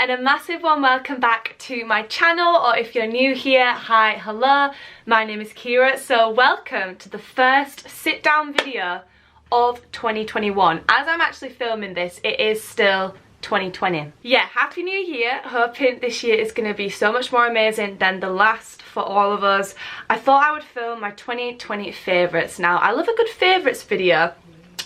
and a massive warm welcome back to my channel, or if you're new here, hi, hello, my name is Kiera. So welcome to the first sit down video of 2021. As I'm actually filming this, it is still 2020. Yeah, happy new year. Hoping this year is going to be so much more amazing than the last for all of us. I thought I would film my 2020 favourites. Now, I love a good favourites video,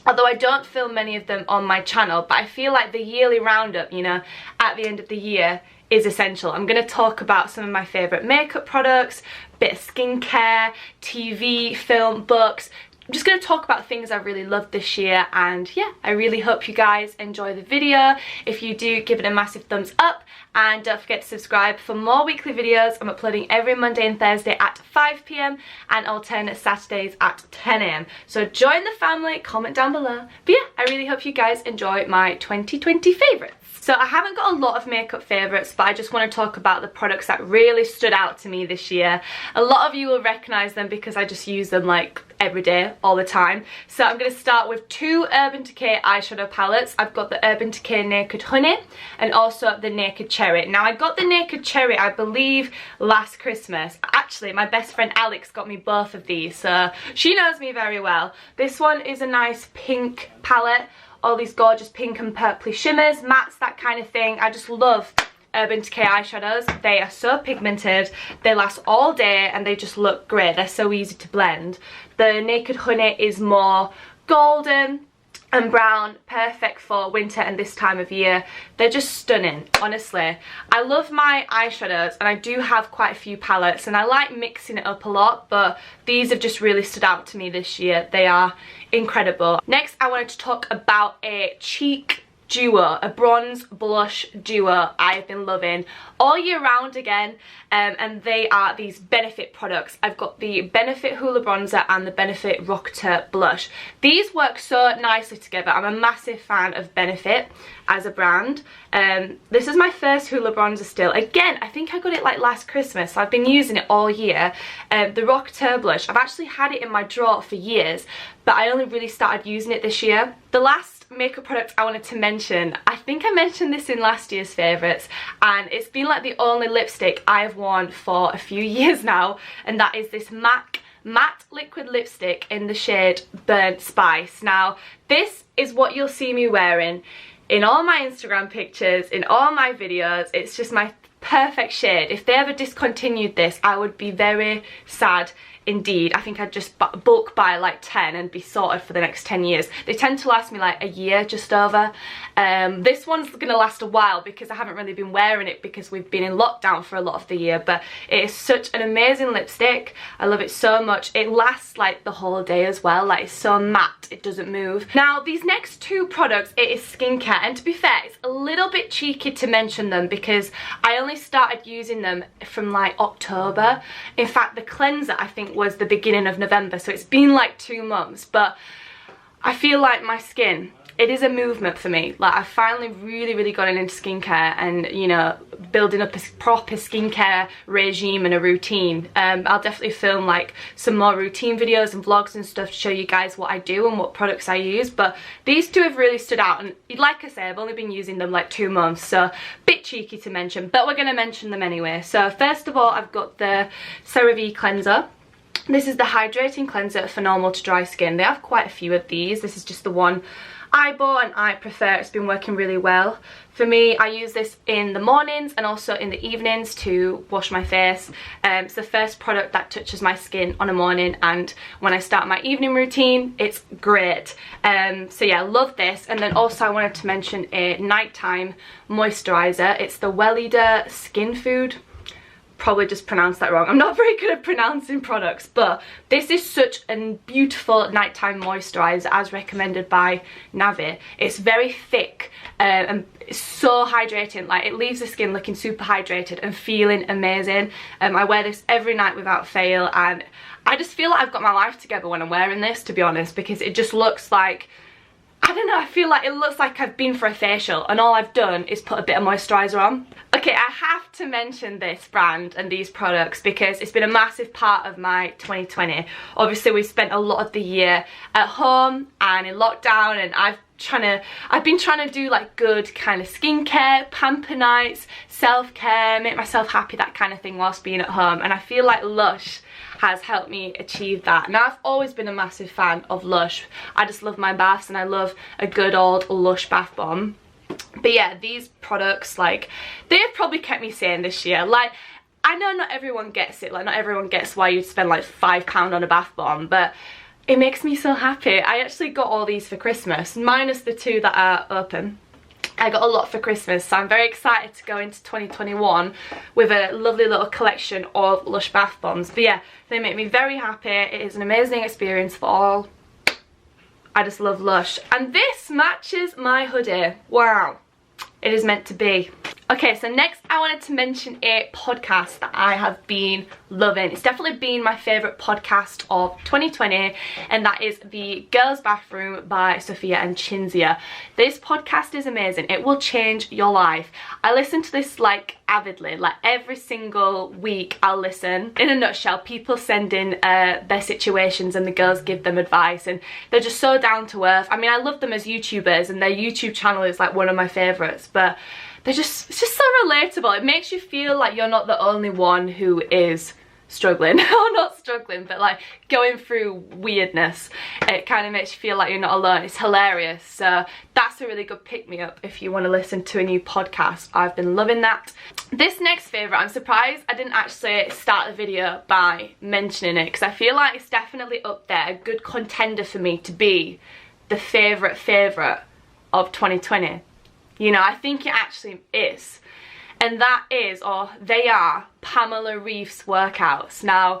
although I don't film many of them on my channel, but I feel like the yearly roundup, you know, at the end of the year is essential. I'm going to talk about some of my favourite makeup products, bit of skincare, TV, film, books. I'm just going to talk about things I really loved this year, and yeah, I really hope you guys enjoy the video. If you do, give it a massive thumbs up, and don't forget to subscribe for more weekly videos. I'm uploading every Monday and Thursday at 5 PM and alternate Saturdays at 10 AM. So join the family, comment down below. But yeah, I really hope you guys enjoy my 2020 favourites. So I haven't got a lot of makeup favourites, but I just want to talk about the products that really stood out to me this year. A lot of you will recognise them because I just use them like every day, all the time. So I'm going to start with two Urban Decay eyeshadow palettes. I've got the Urban Decay Naked Honey and also the Naked Cherry. Now, I got the Naked Cherry, I believe, last Christmas. Actually, my best friend Alex got me both of these, so she knows me very well. This one is a nice pink palette. All these gorgeous pink and purpley shimmers, mattes, that kind of thing. I just love Urban Decay eyeshadows. They are so pigmented, they last all day, and they just look great. They're so easy to blend. The Naked Honey is more golden and brown, perfect for winter and this time of year. They're just stunning, honestly. I love my eyeshadows, and I do have quite a few palettes, and I like mixing it up a lot, but these have just really stood out to me this year. They are incredible. Next, I wanted to talk about a cheek duo, a bronze blush duo I've been loving all year round again, and they are these Benefit products. I've got the Benefit Hoola Bronzer and the Benefit Rocketeur Blush. These work so nicely together. I'm a massive fan of Benefit as a brand. This is my first Hoola Bronzer still. Again, I think I got it like last Christmas, so I've been using it all year. The Rocketeur Blush, I've actually had it in my drawer for years, but I only really started using it this year. The last makeup product I wanted to mention, I think I mentioned this in last year's favourites, and it's been like the only lipstick I've worn for a few years now, and that is this MAC matte liquid lipstick in the shade Burnt Spice. Now, this is what you'll see me wearing in all my Instagram pictures, in all my videos. It's just my perfect shade. If they ever discontinued this, I would be very sad indeed. I think I'd just bulk buy like 10 and be sorted for the next 10 years. They tend to last me like a year, just over. This one's gonna last a while because I haven't really been wearing it because we've been in lockdown for a lot of the year, but it is such an amazing lipstick. I love it so much. It lasts like the whole day as well. Like, it's so matte, it doesn't move. Now, these next two products, it is skincare, and to be fair, it's a little bit cheeky to mention them because I only started using them from like October. In fact, the cleanser I think was the beginning of November, so it's been like 2 months, but I feel like my skin, it is a movement for me. Like, I've finally really gotten into skincare and, you know, building up a proper skincare regime and a routine. I'll definitely film like some more routine videos and vlogs and stuff to show you guys what I do and what products I use, but these two have really stood out, and like I say, I've only been using them like 2 months, so a bit cheeky to mention, but we're going to mention them anyway. So first of all, I've got the CeraVe cleanser. This is the hydrating cleanser for normal to dry skin. They have quite a few of these. This is just the one I bought and I prefer. It's been working really well for me. I use this in the mornings and also in the evenings to wash my face. It's the first product that touches my skin on a morning, and when I start my evening routine, it's great. So yeah, love this. And then also I wanted to mention a nighttime moisturizer. It's the Weleda Skin Food. Probably just pronounced that wrong. I'm not very good at pronouncing products, but this is such a beautiful nighttime moisturizer as recommended by Navi. It's very thick and it's so hydrating. Like, it leaves the skin looking super hydrated and feeling amazing. I wear this every night without fail, and I just feel like I've got my life together when I'm wearing this, to be honest, because it just looks like I don't know, I feel like it looks like I've been for a facial and all I've done is put a bit of moisturiser on. Okay, I have to mention this brand and these products because it's been a massive part of my 2020. Obviously, we spent a lot of the year at home and in lockdown, and I've been trying to do like good kind of skincare, pamper nights, self-care, make myself happy, that kind of thing whilst being at home, and I feel like Lush has helped me achieve that. Now, I've always been a massive fan of Lush. I just love my baths and I love a good old Lush bath bomb. But yeah, these products, like, they've probably kept me sane this year. Like, I know not everyone gets it, like not everyone gets why you'd spend like £5 on a bath bomb, but it makes me so happy. I actually got all these for Christmas, minus the 2 that are open. I got a lot for Christmas, so I'm very excited to go into 2021 with a lovely little collection of Lush bath bombs. But yeah, they make me very happy. It is an amazing experience for all. I just love Lush. And this matches my hoodie. Wow, it is meant to be. Okay, so next I wanted to mention a podcast that I have been loving. It's definitely been my favourite podcast of 2020, and that is The Girls Bathroom by Sophia and Chinzia. This podcast is amazing. It will change your life. I listen to this like avidly, like every single week I'll listen. In a nutshell, people send in their situations and the girls give them advice, and they're just so down to earth. I mean, I love them as YouTubers and their YouTube channel is like one of my favourites, but it's just so relatable. It makes you feel like you're not the only one who is struggling, or not struggling, but like going through weirdness. It kind of makes you feel like you're not alone. It's hilarious. So that's a really good pick-me-up if you want to listen to a new podcast. I've been loving that. This next favourite, I'm surprised I didn't actually start the video by mentioning it, because I feel like it's definitely up there, a good contender for me to be the favourite of 2020. You know, I think it actually is. And that is, or they are, Pamela Reef's workouts. Now,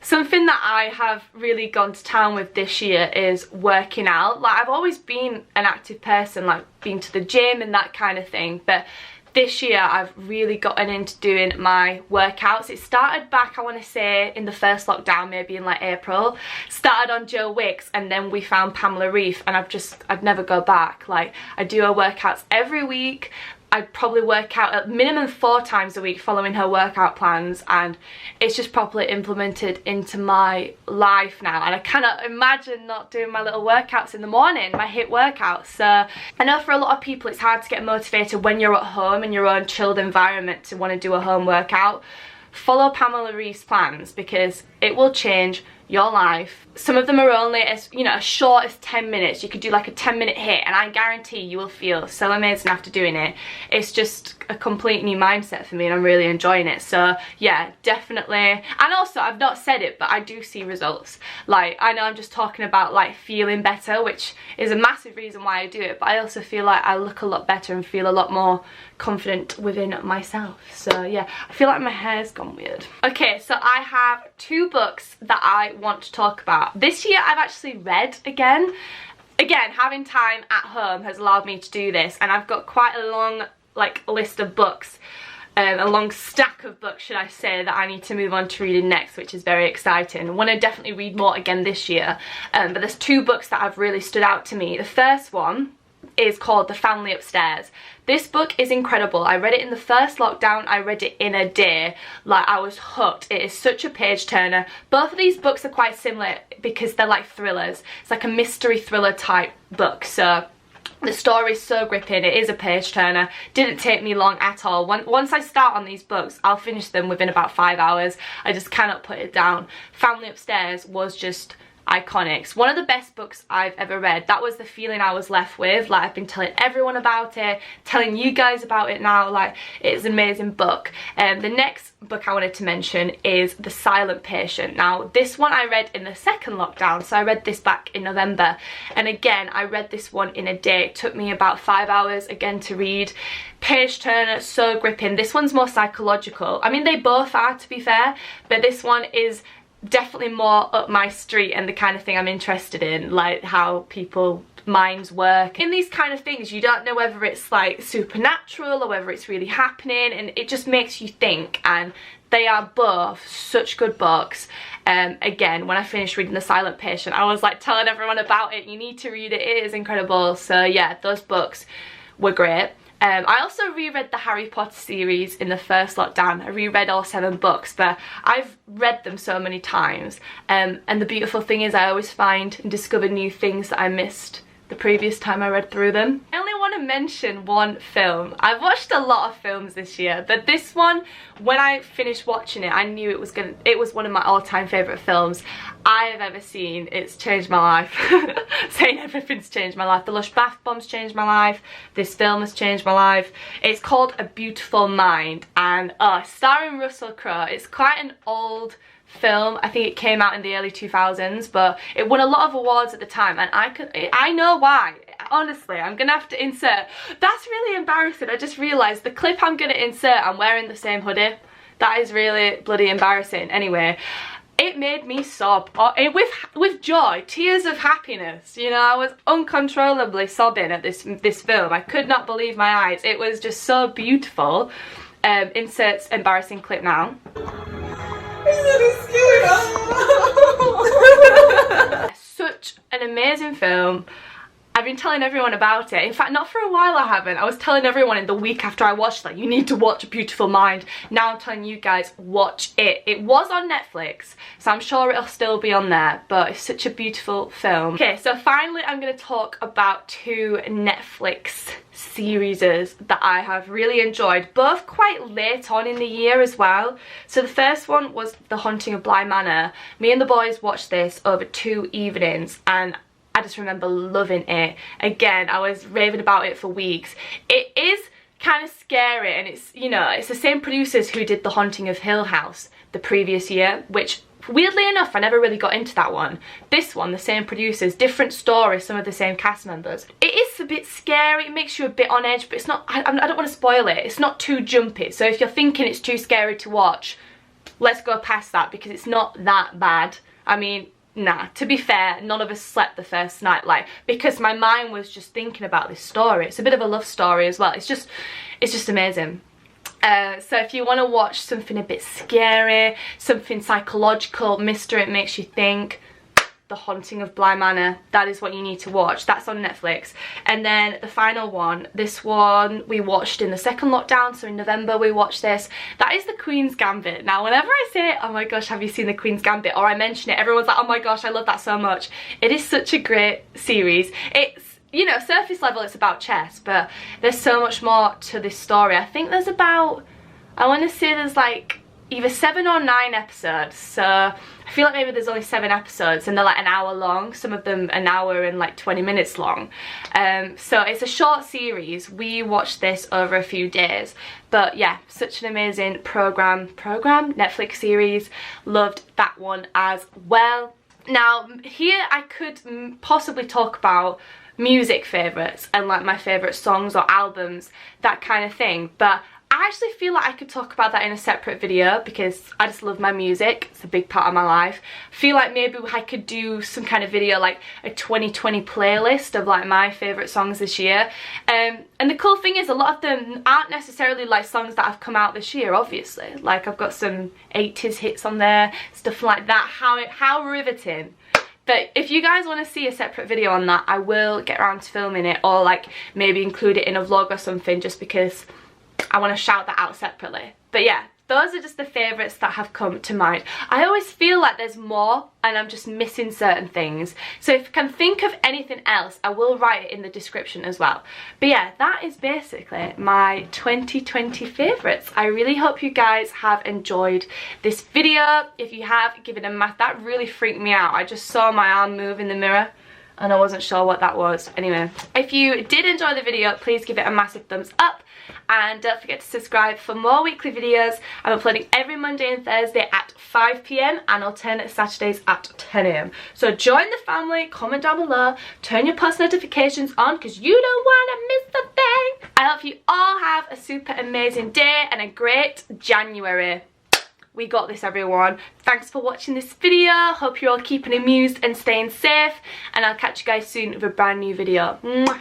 something that I have really gone to town with this year is working out. Like, I've always been an active person, like been to the gym and that kind of thing, but this year I've really gotten into doing my workouts. It started back, I want to say, in the first lockdown, maybe in like April. Started on Joe Wicks, and then we found Pamela Reef, and I'd never go back. Like, I do her workouts every week. I probably work out at minimum 4 times a week following her workout plans, and it's just properly implemented into my life now, and I cannot imagine not doing my little workouts in the morning, my HIIT workouts. So I know for a lot of people it's hard to get motivated when you're at home in your own chilled environment to want to do a home workout. Follow Pamela Reef's plans because it will change your life. Some of them are only as, you know, as short as 10 minutes. You could do like a 10-minute HIIT, and I guarantee you will feel so amazing after doing it. It's just a complete new mindset for me, and I'm really enjoying it. So yeah, definitely. And also, I've not said it, but I do see results. Like, I know I'm just talking about like feeling better, which is a massive reason why I do it, but I also feel like I look a lot better and feel a lot more confident within myself. So yeah, I feel like my hair's gone weird. Okay, so I have 2 books that I want to talk about. This year I've actually read again. Having time at home has allowed me to do this, and I've got quite a long like list of books, a long stack of books should I say, that I need to move on to reading next, which is very exciting. I want to definitely read more again this year, but there's 2 books that have really stood out to me. The first one is called The Family Upstairs. This book is incredible. I read it in the first lockdown. I read it in a day. Like, I was hooked. It is such a page turner. Both of these books are quite similar because they're like thrillers. It's like a mystery thriller type book. So the story is so gripping. It is a page turner. Didn't take me long at all. Once I start on these books, I'll finish them within about 5 hours. I just cannot put it down. Family Upstairs was just iconic. It's one of the best books I've ever read. That was the feeling I was left with. Like, I've been telling everyone about it, telling you guys about it now. Like, it's an amazing book. The next book I wanted to mention is The Silent Patient. Now, this one I read in the second lockdown, so I read this back in November, and again I read this one in a day. It took me about 5 hours again to read. Page turner, so gripping. This one's more psychological. I mean, they both are, to be fair, but this one is definitely more up my street and the kind of thing I'm interested in, like how people minds work. In these kind of things, you don't know whether it's like supernatural or whether it's really happening, and it just makes you think, and they are both such good books. Again, when I finished reading The Silent Patient, I was like telling everyone about it. You need to read it, it is incredible. So yeah, those books were great. I also reread the Harry Potter series in the first lockdown. I reread all 7 books, but I've read them so many times. And the beautiful thing is I always find and discover new things that I missed the previous time I read through them. I only want to mention one film. I've watched a lot of films this year, but this one, when I finished watching it, I knew it was one of my all-time favourite films I have ever seen. It's changed my life. Saying everything's changed my life. The Lush bath bombs changed my life. This film has changed my life. It's called A Beautiful Mind, and starring Russell Crowe. It's quite an old film. I think it came out in the early 2000s, but it won a lot of awards at the time, and I know why. Honestly, I'm gonna have to insert. That's really embarrassing. I just realised the clip I'm gonna insert, I'm wearing the same hoodie. That is really bloody embarrassing. Anyway, it made me sob with joy, tears of happiness. You know, I was uncontrollably sobbing at this film. I could not believe my eyes. It was just so beautiful. Inserts embarrassing clip now. Such an amazing film. I've been telling everyone about it. In fact, not for a while I haven't. I was telling everyone in the week after I watched that, you need to watch A Beautiful Mind. Now I'm telling you guys, watch it. It was on Netflix, so I'm sure it'll still be on there, but it's such a beautiful film. Okay, so finally I'm going to talk about 2 Netflix series that I have really enjoyed, both quite late on in the year as well. So the first one was The Haunting of Bly Manor. Me and the boys watched this over 2 evenings, and I just remember loving it. Again, I was raving about it for weeks. It is kind of scary, and it's, you know, it's the same producers who did The Haunting of Hill House the previous year, which weirdly enough I never really got into that one. This one, the same producers, different stories, some of the same cast members. It is a bit scary, it makes you a bit on edge, but it's not, I don't want to spoil it. It's not too jumpy, so if you're thinking it's too scary to watch, let's go past that, because it's not that bad. I mean, nah, to be fair, none of us slept the first night, like, because my mind was just thinking about this story. It's a bit of a love story as well. It's just amazing. So if you want to watch something a bit scary, something psychological, mystery, it makes you think, The Haunting of Bly Manor, that is what you need to watch. That's on Netflix. And then the final one, this one we watched in the second lockdown, so in November we watched this. That is The Queen's Gambit. Now whenever I say, oh my gosh, have you seen The Queen's Gambit, or I mention it, everyone's like, oh my gosh, I love that so much. It is such a great series. It's, you know, surface level, it's about chess, but there's so much more to this story. I think there's about, I want to say there's like either 7 or 9 episodes, so I feel like maybe there's only 7 episodes and they're like an hour long, some of them an hour and like 20 minutes long. So it's a short series. We watched this over a few days, but yeah, such an amazing program, Netflix series. Loved that one as well. Now here I could possibly talk about music favourites and like my favourite songs or albums, that kind of thing, but I actually feel like I could talk about that in a separate video because I just love my music. It's a big part of my life. I feel like maybe I could do some kind of video, like a 2020 playlist of like my favourite songs this year. And the cool thing is a lot of them aren't necessarily like songs that have come out this year, obviously. Like I've got some 80s hits on there, stuff like that. How riveting. But if you guys want to see a separate video on that, I will get around to filming it, or like maybe include it in a vlog or something, just because I want to shout that out separately. But yeah, those are just the favourites that have come to mind. I always feel like there's more and I'm just missing certain things. So if I can think of anything else, I will write it in the description as well. But yeah, that is basically my 2020 favourites. I really hope you guys have enjoyed this video. If you have, give it a math. That really freaked me out. I just saw my arm move in the mirror and I wasn't sure what that was. Anyway, if you did enjoy the video, please give it a massive thumbs up. And don't forget to subscribe for more weekly videos. I'm uploading every Monday and Thursday at 5 PM and alternate Saturdays at 10 AM. So join the family, comment down below, turn your post notifications on because you don't want to miss a thing. I hope you all have a super amazing day and a great January. We got this, everyone. Thanks for watching this video. Hope you're all keeping amused and staying safe, and I'll catch you guys soon with a brand new video. Mwah.